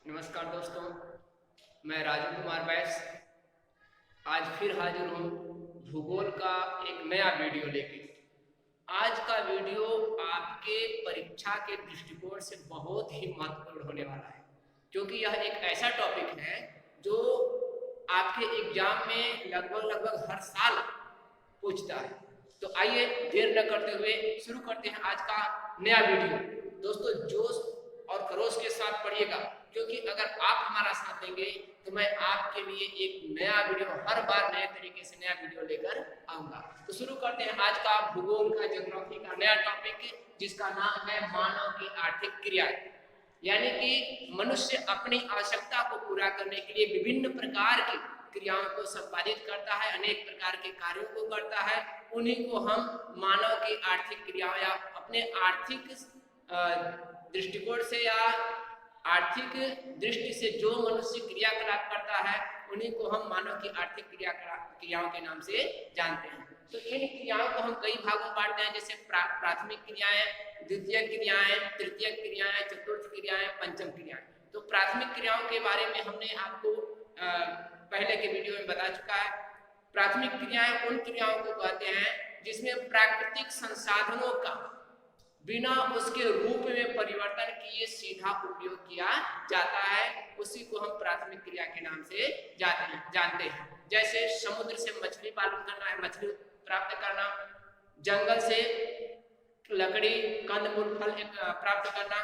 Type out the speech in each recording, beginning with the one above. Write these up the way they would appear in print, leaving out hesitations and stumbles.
नमस्कार दोस्तों, मैं राजू कुमार बैस आज फिर हाजिर हूँ भूगोल का एक नया वीडियो लेके। आज का वीडियो आपके परीक्षा के दृष्टिकोण से बहुत ही महत्वपूर्ण होने वाला है, क्योंकि यह एक ऐसा टॉपिक है जो आपके एग्जाम में लगभग हर साल पूछता है। तो आइए देर न करते हुए शुरू करते हैं आज का नया वीडियो। दोस्तों, जोश और खरोश के साथ पढ़िएगा, क्योंकि अगर आप हमारा साथ देंगे तो मैं आपके लिए एक नया वीडियो, हर बार नए तरीके से नया वीडियो लेकर आऊंगा। तो शुरू करते हैं आज का भूगोल का, ज्योग्राफी का नया टॉपिक, जिसका नाम है मानव की आर्थिक क्रियाएं। यानी कि मनुष्य अपनी आवश्यकता को पूरा करने के लिए विभिन्न प्रकार की क्रियाओं को संपादित करता है, अनेक प्रकार के कार्यों को करता है। उन्हीं को हम मानव की आर्थिक क्रियाओं या अपने आर्थिक दृष्टिकोण से या आर्थिक दृष्टि से जो मनुष्य क्रियाकलाप करता है, उन्हीं को हम मानव की आर्थिक क्रियाओं के नाम से जानते हैं। तो इन क्रियाओं को हम कई भागों में बांटते हैं, जैसे प्राथमिक क्रियाएं, द्वितीय क्रियाएं, तृतीय क्रियाएं, चतुर्थ क्रियाएं, पंचम क्रियाएं। तो प्राथमिक क्रियाओं के बारे में हमने आपको पहले के वीडियो में बता चुका है। प्राथमिक क्रियाएं उन क्रियाओं को कहते हैं जिसमें प्राकृतिक संसाधनों का बिना उसके रूप में परिवर्तन किए सीधा उपयोग किया जाता है। उसी को हम प्राथमिक क्रिया के नाम से जानते हैं। जैसे समुद्र से मछली पालन करना है, मछली प्राप्त करना, जंगल से लकड़ी, कंदमूल, फल प्राप्त करना,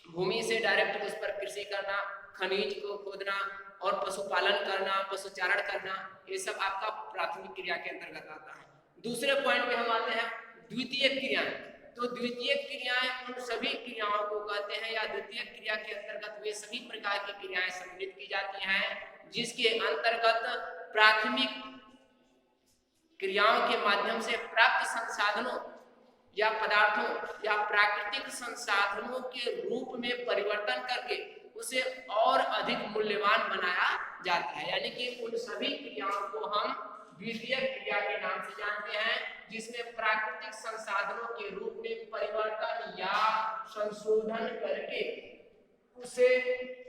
भूमि से डायरेक्ट उस पर कृषि करना, खनिज को खोदना और पशुपालन करना, पशुचारण करना, ये सब आपका प्राथमिक क्रिया के अंतर्गत आता है। दूसरे पॉइंट पे हम आते हैं द्वितीय क्रियाएं। तो द्वितीय क्रियाएं उन सभी क्रियाओं को कहते हैं, या द्वितीय क्रिया के अंतर्गत वे सभी प्रकार की क्रियाएं सम्मिलित की जाती हैं जिसके अंतर्गत प्राथमिक क्रियाओं के माध्यम से प्राप्त संसाधनों या पदार्थों या प्राकृतिक संसाधनों के रूप में परिवर्तन करके उसे और अधिक मूल्यवान बनाया जाता है। यानी कि उन सभी क्रियाओं को हम द्वितीय क्रिया के नाम से जानते हैं, जिसमें प्राकृतिक संसाधनों के रूप में परिवर्तन या संशोधन करके उसे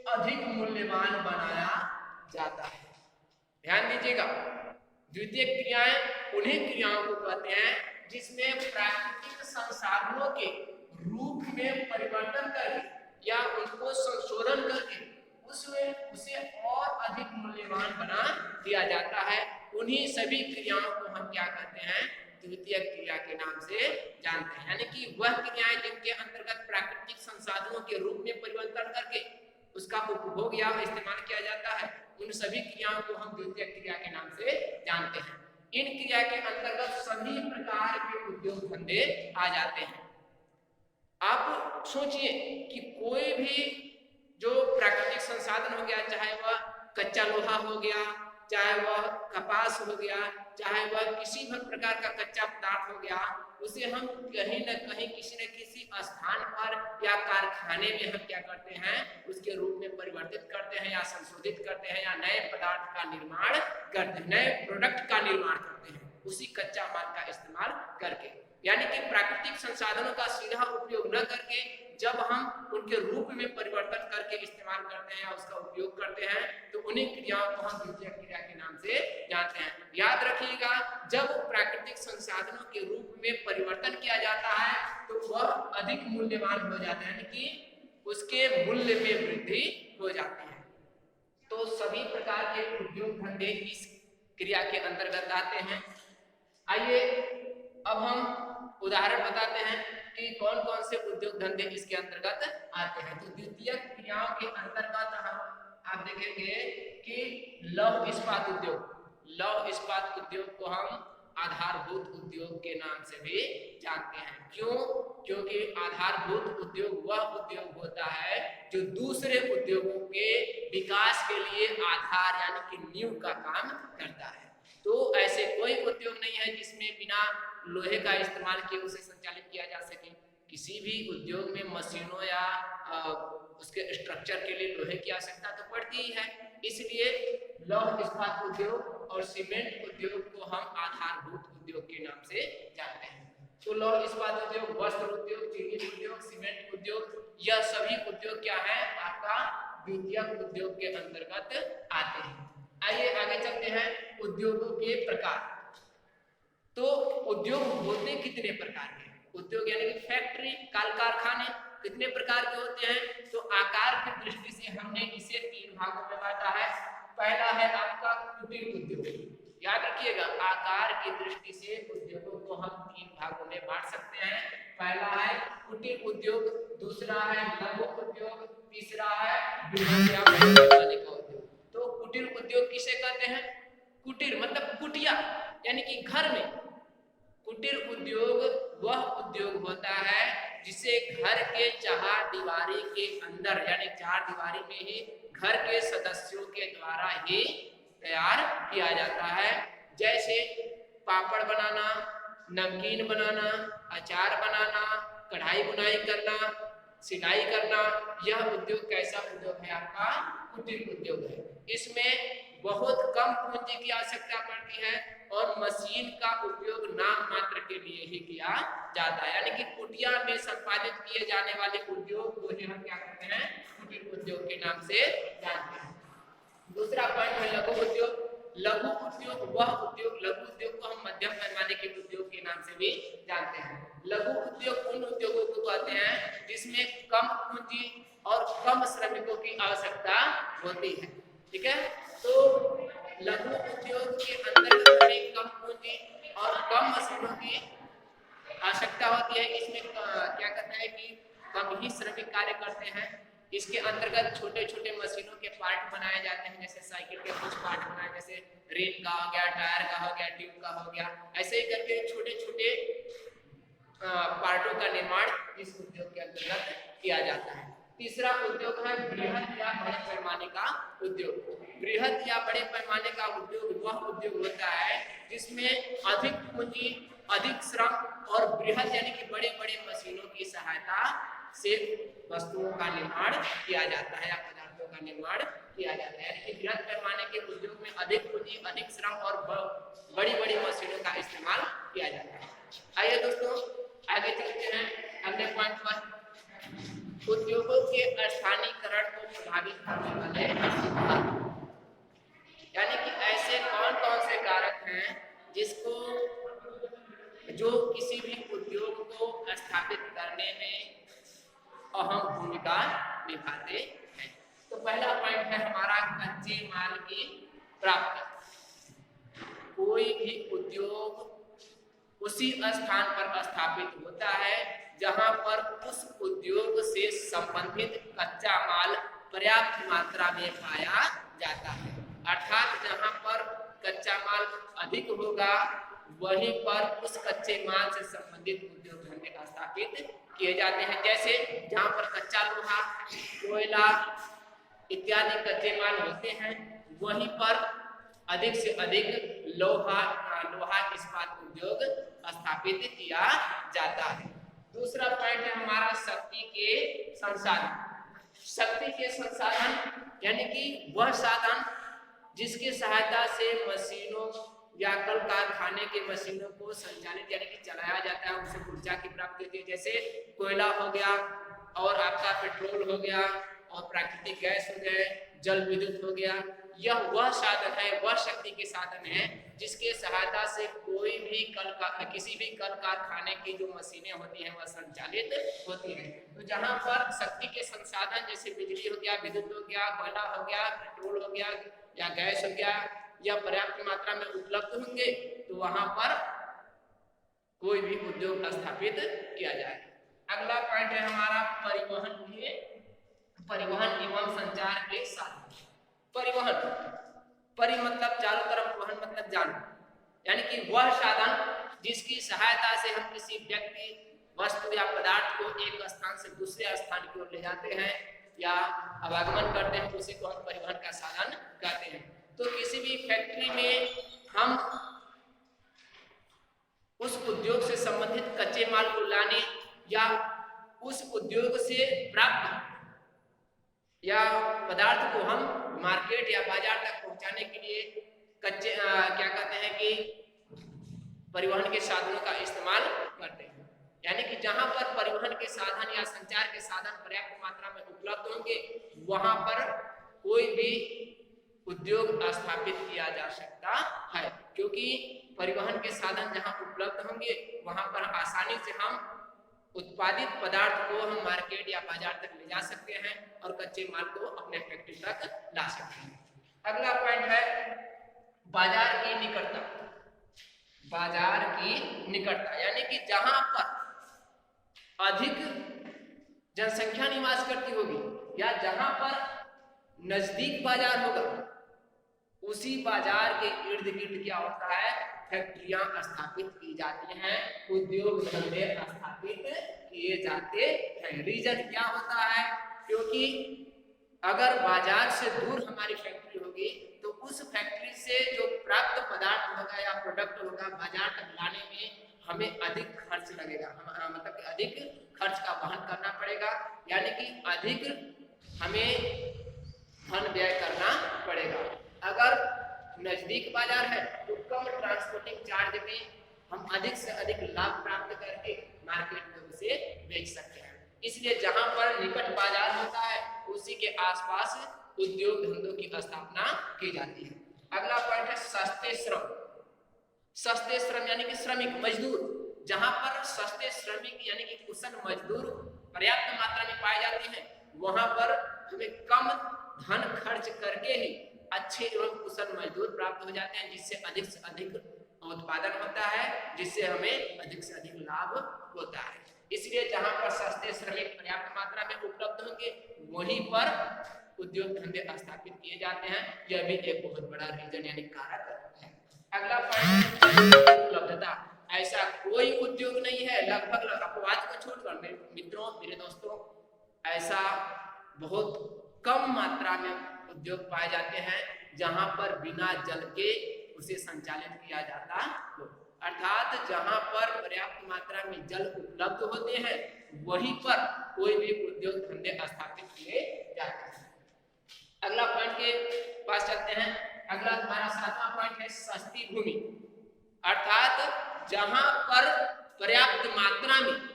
अधिक मूल्यवान बनाया जाता है। ध्यान दीजिएगा, द्वितीय क्रियाएं उन्हीं क्रियाओं को कहते हैं जिसमें प्राकृतिक संसाधनों के रूप में परिवर्तन करके या उनको संशोधन करके उसे और अधिक मूल्यवान बना दिया जाता है। उन्हीं सभी क्रियाओं को हम क्या कहते हैं? द्वितीय क्रिया के नाम से जानते हैं। यानी कि वह क्रियाएं जिनके अंतर्गत प्राकृतिक संसाधनों के रूप में परिवर्तन करके उसका उपभोग या इस्तेमाल किया जाता है, उन सभी क्रियाओं को हम द्वितीय क्रिया के नाम से जानते हैं। इन क्रिया के अंतर्गत सभी प्रकार के उद्योग धंधे आ जाते हैं। आप सोचिए कि कोई भी जो प्राकृतिक संसाधन हो गया, चाहे वह कच्चा लोहा हो गया, चाहे वह कपास हो गया, चाहे वह किसी भी प्रकार का कच्चा पदार्थ हो गया, उसे हम कहीं न कहीं किसी न किसी स्थान पर या कारखाने में हम क्या करते हैं? उसके रूप में परिवर्तित करते हैं या संशोधित करते हैं या नए पदार्थ का निर्माण करते हैं, नए प्रोडक्ट का निर्माण करते हैं उसी कच्चा माल का इस्तेमाल करके। यानी कि प्राकृतिक संसाधनों का सीधा उपयोग न करके जब हम उनके रूप में परिवर्तन करके इस्तेमाल करते हैं या उसका उपयोग करते हैं, तो उन्हीं क्रियाओं को हम द्वितीय क्रिया के नाम से जानते हैं। याद रखिएगा, जब प्राकृतिक संसाधनों के रूप में परिवर्तन किया जाता है तो वह अधिक मूल्यवान हो जाता है, यानी कि उसके मूल्य में वृद्धि हो जाती है। तो सभी प्रकार के उद्योग धंधे इस क्रिया के अंतर्गत आते हैं। आइए अब हम उदाहरण बताते हैं कि कौन कौन से उद्योग धंधे इसके अंतर्गत आते हैं। तो द्वितीय क्रियाओं के अंतर्गत आप देखेंगे कि लौह इस्पात उद्योग को हम आधारभूत उद्योग के नाम से भी जानते हैं। क्यों? क्योंकि आधारभूत उद्योग वह उद्योग होता है जो दूसरे उद्योगों के विकास के लिए आधार यानी कि नींव का काम करता है। तो ऐसे कोई उद्योग नहीं है जिसमें बिना लोहे का इस्तेमाल किए उसे संचालित किया जा सके। किसी भी उद्योग में मशीनों या उसके स्ट्रक्चर के लिए लोहे की आवश्यकता तो पड़ती ही है। इसलिए लौह इस्पात उद्योग और सीमेंट उद्योग को हम आधारभूत उद्योग के नाम से जानते हैं। तो लौह इस्पात उद्योग, वस्त्र उद्योग, चीनी उद्योग, सीमेंट उद्योग, यह सभी उद्योग क्या है? आपका द्वितीयक उद्योग के अंतर्गत आते हैं। आइए आगे चलते हैं उद्योगों के प्रकार। तो उद्योग होते कितने प्रकार के? उद्योग यानी कि फैक्ट्री, कल कारखाने कितने प्रकार के होते हैं? तो आकार की दृष्टि से हमने इसे 3 भागों में बांटा है। पहला है आपका कुटीर उद्योग। याद रखिएगा, आकार की दृष्टि से उद्योगों को हम 3 भागों में बांट सकते हैं। पहला है कुटीर उद्योग, दूसरा है लघु उद्योग, तीसरा है बृहद या बड़े पैमाने का उद्योग। तो कुटीर उद्योग किसे कहते हैं? कुटीर मतलब कुटिया, यानी कि घर में। कुटीर उद्योग वह उद्योग होता है जिसे घर के चारदीवारी के अंदर यानी चारदीवारी में ही घर के सदस्यों के द्वारा ही तैयार किया जाता है। जैसे पापड़ बनाना, नमकीन बनाना, अचार बनाना, कढ़ाई बुनाई करना, सिलाई करना, यह उद्योग कैसा उद्योग है? आपका कुटीर उद्योग है। इसमें बहुत कम पूंजी की आवश्यकता पड़ती है और मशीन का उपयोग नाम मात्र के लिए ही किया जाता है, यानी कि कुटिया में संपादित किए जाने वाले उद्योग को ही हम क्या कहते हैं? कुटीर उद्योग के नाम से जानते हैं। दूसरा पॉइंट है लघु उद्योग। लघु उद्योग वह उद्योग, लघु उद्योग को हम मध्यम पैमाने के उद्योग के नाम से भी जानते हैं। लघु उद्योग उन उद्योगों को कहते हैं जिसमें कम पूंजी और कम श्रमिकों की आवश्यकता होती है। ठीक है, तो लघु उद्योग के अंतर्गत में कम पूंजी और कम मशीनों की आवश्यकता होती है। इसमें क्या कहते हैं कि कम ही श्रमिक कार्य करते हैं। इसके अंतर्गत छोटे छोटे मशीनों के पार्ट बनाए जाते हैं, जैसे साइकिल के कुछ पार्ट बनाए, जैसे रेल का हो गया, टायर का हो गया, ट्यूब का हो गया, ऐसे ही करके छोटे छोटे पार्टों का निर्माण इस उद्योग के अंतर्गत किया जाता है। तीसरा उद्योग है बृहद या बड़े पैमाने का उद्योग। बृहद या बड़े पैमाने का उद्योग वह उद्योग होता है जिसमें अधिक पूंजी, अधिक श्रम और बृहद यानी कि बड़े बड़े मशीनों की सहायता से वस्तुओं का निर्माण किया जाता है या पदार्थों का निर्माण किया जाता है। यानी कि बृहद पैमाने के उद्योग में अधिक पूंजी, अधिक श्रम और बड़ी बड़ी मशीनों का इस्तेमाल किया जाता है। आइए दोस्तों आगे चलते हैं अगले पॉइंट पर। उद्योगों के स्थानीयकरण को प्रभावित करने वाले यानी कि ऐसे कौन कौन से कारक हैं जो किसी भी उद्योग को स्थापित करने में अहम भूमिका निभाते हैं। तो पहला पॉइंट है हमारा कच्चे माल की प्राप्ति। कोई भी उद्योग उसी स्थान पर स्थापित होता है जहां पर उस उद्योग से संबंधित कच्चा माल पर्याप्त मात्रा में पाया जाता है। अर्थात जहां पर कच्चा माल अधिक होगा वहीं पर उस कच्चे माल से संबंधित उद्योग धंधे स्थापित किए जाते हैं। जैसे जहां पर कच्चा लोहा, कोयला इत्यादि कच्चे माल होते हैं वहीं पर अधिक से अधिक लोहा इस्पात उद्योग स्थापित किया जाता है। दूसरा पॉइंट है हमारा शक्ति के संसाधन। शक्ति के संसाधन यानी कि वह साधन जिसकी सहायता से मशीनों या कल कारखाने के मशीनों को संचालित यानी कि चलाया जाता है, उनसे ऊर्जा की प्राप्ति होती है। जैसे कोयला हो गया और आपका पेट्रोल हो गया और प्राकृतिक गैस हो गए, जल विद्युत हो गया। यह वह साधन है, वह शक्ति के साधन है जिसके सहायता से कोई भी किसी भी कल कारखाने की जो मशीनें होती हैं वह संचालित होती हैं। तो जहां पर शक्ति के संसाधन जैसे बिजली हो गया, विद्युत हो गया, कोयला हो गया, पेट्रोल हो गया या गैस हो गया या पर्याप्त मात्रा में उपलब्ध होंगे तो वहां पर कोई भी उद्योग स्थापित किया जाए। अगला पॉइंट है हमारा परिवहन एवं संचार के साधन। परि मतलब चारों तरफ, वहन मतलब जाना, यानी कि वह साधन जिसकी सहायता से हम किसी व्यक्ति, वस्तु या पदार्थ को एक स्थान से दूसरे स्थान की ओर ले जाते हैं या आवागमन करते हैं, उसी को हम परिवहन का साधन कहते हैं। तो किसी भी फैक्ट्री में हम उस उद्योग से संबंधित कच्चे माल को लाने या उस उद्योग से प्राप्त या पदार्थ को हम मार्केट या बाजार तक पहुंचाने के लिए क्या कहते हैं कि परिवहन के साधनों का इस्तेमाल करते हैं। यानी कि जहां पर परिवहन के साधन या संचार के साधन पर्याप्त मात्रा में उपलब्ध होंगे वहां पर कोई भी उद्योग स्थापित किया जा सकता है, क्योंकि परिवहन के साधन जहां उपलब्ध होंगे वहां पर आसानी से हम उत्पादित पदार्थ को हम मार्केट या बाजार तक ले जा सकते हैं और कच्चे माल को अपने फैक्ट्री तक ला सकते हैं। अगला पॉइंट है बाजार की निकटता। बाजार की निकटता यानी कि जहां पर अधिक जनसंख्या निवास करती होगी या जहां पर नजदीक बाजार होगा उसी बाजार के इर्द गिर्द क्या होता है, फैक्ट्रियां स्थापित की जाती हैं, उद्योग धंधे स्थापित किए जाते हैं। रीजन क्या होता है, क्योंकि अगर बाजार से दूर हमारी फैक्ट्री होगी तो उस फैक्ट्री से जो प्राप्त पदार्थ होगा या प्रोडक्ट होगा बाजार तक लाने में हमें अधिक खर्च लगेगा, मतलब कि अधिक खर्च का वहन करना पड़ेगा, यानी कि अधिक हमें धन व्यय करना पड़ेगा। अगर नजदीक बाजार है तो कम ट्रांसपोर्टिंग चार्ज में हम अधिक से अधिक लाभ प्राप्त करके मार्केट में उसे बेच सकते हैं। इसलिए जहां पर निकट बाजार होता है उसी के आसपास उद्योग धंधों की स्थापना की जाती है। अगला पॉइंट है सस्ते श्रम। सस्ते श्रम यानी कि श्रमिक मजदूर, जहां पर सस्ते श्रमिक यानी कि कुशल मजदूर पर्याप्त मात्रा में पाए जाते हैं वहां पर हमें कम धन खर्च करके ही अच्छे एवं कुशल मजदूर प्राप्त हो जाते हैं, जिससे अधिक उत्पादन होता है, जिससे हमें अधिक से अधिक लाभ होता है। इसलिए जहां पर सस्ते श्रमिक पर्याप्त मात्रा में उपलब्ध होंगे वहीं पर उद्योग धंधे स्थापित किए जाते हैं। यह भी एक बहुत बड़ा रीजन यानी कारक है। अगला पॉइंट उपलब्धता। ऐसा कोई उद्योग नहीं है, लगभग अपवाद को छोड़कर मित्रों मेरे दोस्तों, ऐसा बहुत कम मात्रा में उद्योग पाए जाते हैं जहां पर बिना जल के उसे संचालित किया जाता हो, अर्थात जहां पर पर्याप्त मात्रा में जल उपलब्ध होते हैं वहीं पर कोई भी उद्योग धंधे स्थापित किए जाते हैं। अगला पॉइंट के पास चलते हैं। अगला हमारा 7वां पॉइंट है सस्ती भूमि, अर्थात जहां पर पर्याप्त मात्रा में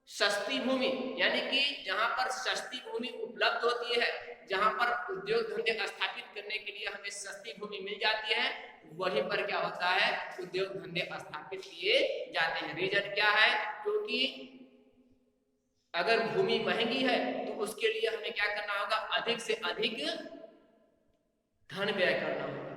सस्ती भूमि यानी कि जहां पर सस्ती भूमि उपलब्ध होती है, जहां पर उद्योग धंधे स्थापित करने के लिए हमें सस्ती भूमि मिल जाती है वहीं पर क्या होता है, उद्योग धंधे स्थापित किए जाते हैं। रीजन क्या है, क्योंकि अगर भूमि महंगी है तो उसके लिए हमें क्या करना होगा, अधिक से अधिक धन व्यय करना होगा।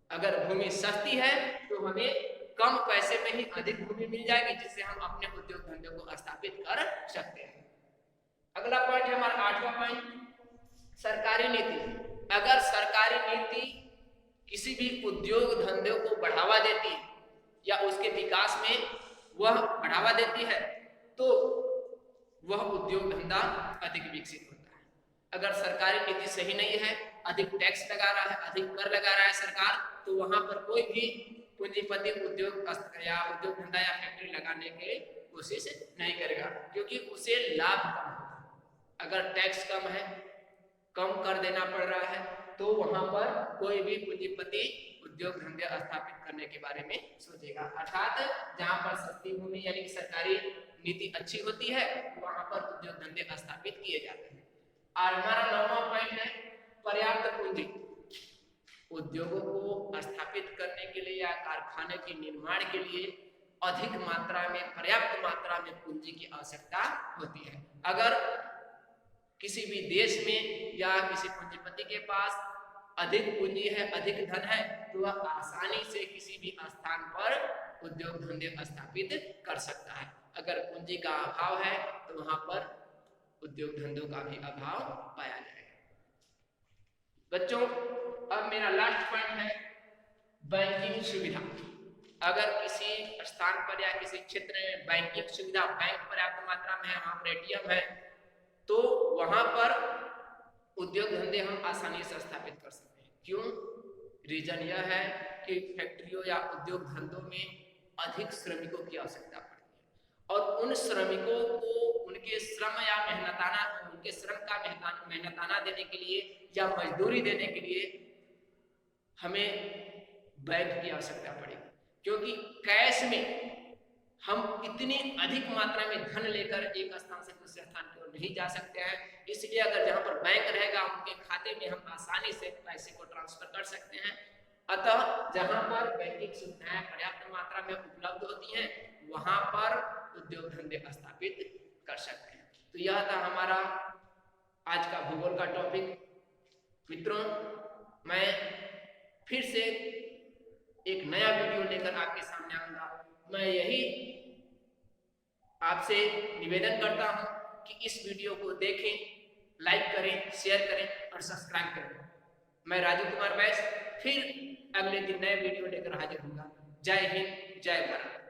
अगर भूमि सस्ती है तो हमें कम पैसे में ही अधिक भूमि मिल जाएगी, जिससे हम अपने उद्योग धंधे को स्थापित कर सकते हैं। अगला पॉइंट है हमारा 8वां पॉइंट, सरकारी नीति। अगर सरकारी नीति किसी भी उद्योग धंधे को बढ़ावा देती है या उसके विकास में वह बढ़ावा देती है तो वह उद्योग धंधा अधिक विकसित होता है। अगर सरकारी नीति सही नहीं है, अधिक टैक्स लगा रहा है, अधिक कर लगा रहा है सरकार, तो वहां पर कोई भी पूंजीपति उद्योग या उद्योग धंधा या फैक्ट्री लगाने की कोशिश नहीं करेगा, क्योंकि उसे लाभ कम होगा। अगर टैक्स कम है, कम कर देना पड़ रहा है, तो वहां पर कोई भी पूंजीपति उद्योग धंधे स्थापित करने के बारे में सोचेगा। अर्थात जहां पर सस्ती भूमि यानी कि सरकारी नीति अच्छी होती है वहां पर उद्योग धंधे स्थापित किए जाते हैं। और हमारा 9वां पॉइंट है पर्याप्त पूंजी। उद्योगों को स्थापित करने के लिए या कारखाने के निर्माण के लिए अधिक मात्रा में, पर्याप्त मात्रा में पूंजी की आवश्यकता होती है। अगर किसी भी देश में या किसी पूंजीपति के पास अधिक पूंजी है, अधिक धन है, तो वह आसानी से किसी भी स्थान पर उद्योग धंधे स्थापित कर सकता है। अगर पूंजी का अभाव है तो वहां पर उद्योग धंधों का भी अभाव पाया जाएगा। बच्चों, अब मेरा लास्ट पॉइंट है बैंकिंग सुविधा। अगर किसी स्थान पर या किसी क्षेत्र में बैंकिंग सुविधा, बैंक पर्याप्त मात्रा में है, वहां पर एटीएम है, तो वहां पर उद्योग धंधे हम आसानी से स्थापित कर सकते हैं। क्यों? रीजन यह है कि फैक्ट्रियों या उद्योग धंधों में अधिक श्रमिकों की आवश्यकता पड़ती है और उन श्रमिकों को उनके श्रम या उनके श्रम का मेहनताना देने के लिए या मजदूरी देने के लिए हमें बैंक की आवश्यकता पड़ेगी, क्योंकि कैश में हम इतनी अधिक मात्रा में धन लेकर एक स्थान से दूसरे स्थान की ओर नहीं जा सकते हैं। इसलिए अगर जहां पर बैंक रहेगा उनके खाते में हम आसानी से पैसे को ट्रांसफर कर सकते हैं। अतः जहां पर बैंकिंग सुविधाएं पर्याप्त मात्रा में उपलब्ध होती हैं वहां पर उद्योग धंधे स्थापित कर सकते हैं। तो यह था हमारा आज का भूगोल का टॉपिक। मित्रों, मैं फिर से एक नया वीडियो लेकर आपके सामने आऊंगा। मैं यही आपसे निवेदन करता हूं कि इस वीडियो को देखें, लाइक करें, शेयर करें और सब्सक्राइब करें। मैं राजू कुमार बैस फिर अगले दिन नए वीडियो लेकर हाजिर होऊंगा। जय हिंद, जय भारत।